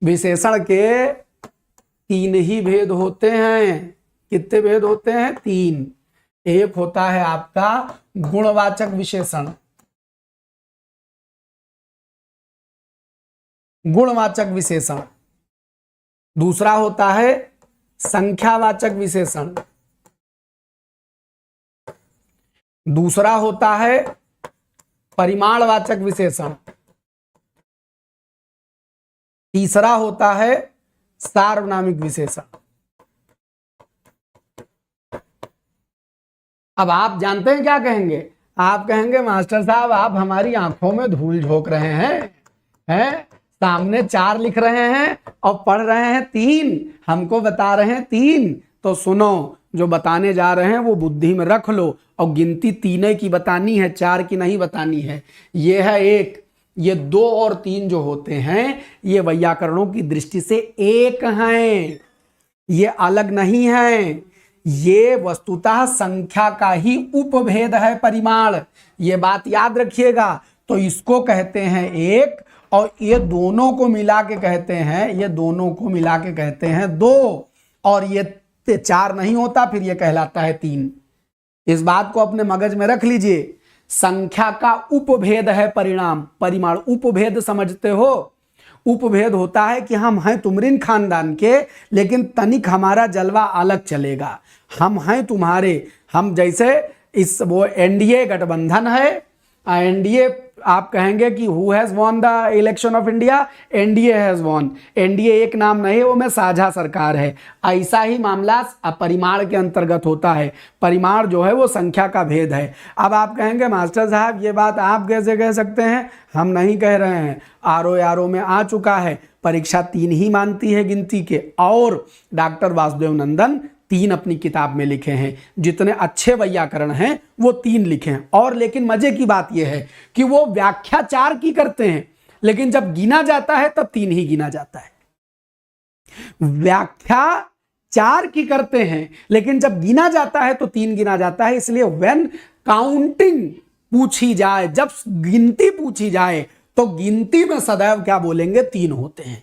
विशेषण के 3 ही भेद होते हैं। कितने भेद होते हैं? 3। एक होता है आपका गुणवाचक विशेषण, गुणवाचक विशेषण। दूसरा होता है संख्यावाचक विशेषण। दूसरा होता है परिमाणवाचक विशेषण। तीसरा होता है सार्वनामिक विशेषण। अब आप जानते हैं क्या कहेंगे? आप कहेंगे मास्टर साहब आप हमारी आंखों में धूल झोंक रहे हैं? सामने 4 लिख रहे हैं और पढ़ रहे हैं 3, हमको बता रहे हैं 3। तो सुनो, जो बताने जा रहे हैं वो बुद्धि में रख लो, और गिनती 3 की बतानी है, 4 की नहीं बतानी है। ये है 1, ये 2 और 3 जो होते हैं ये वैयाकरणों की दृष्टि से एक हैं, ये अलग नहीं है। ये वस्तुतः संख्या का ही उपभेद है, परिमाण। ये बात याद रखिएगा। तो इसको कहते हैं 1, और ये दोनों को मिला के कहते हैं, ये दोनों को मिला के कहते हैं 2, और ये 4 नहीं होता, फिर ये कहलाता है 3। इस बात को अपने मगज में रख लीजिए। संख्या का उपभेद है परिमाण। उपभेद समझते हो? उपभेद होता है कि हम हैं तुमरिन खानदान के, लेकिन तनिक हमारा जलवा अलग चलेगा। हम हैं तुम्हारे, हम जैसे इस वो एनडीए गठबंधन है, एनडीए आप कहेंगे कि who has won the election of India? NDA has won. NDA एक नाम नहीं, वो में साझा सरकार है। ऐसा ही मामला परिमाण के अंतर्गत होता है। परिमाण जो है वो संख्या का भेद है। अब आप कहेंगे मास्टर साहब ये बात आप कैसे कह सकते हैं? हम नहीं कह रहे हैं, आरओ में आ चुका है। परीक्षा 3 ही मानती है गिनती के, और डॉक्टर वासुदेव नंदन 3 अपनी किताब में लिखे हैं। जितने अच्छे वैयाकरण हैं वो 3 लिखे हैं। और लेकिन मजे की बात यह है कि वो व्याख्या 4 की करते हैं, लेकिन जब गिना जाता है तब 3 ही गिना जाता है। व्याख्या 4 की करते हैं, लेकिन जब गिना जाता है तो 3 गिना जाता है। इसलिए व्हेन काउंटिंग पूछी जाए, जब गिनती पूछी जाए, तो गिनती में सदैव क्या बोलेंगे? 3 होते हैं।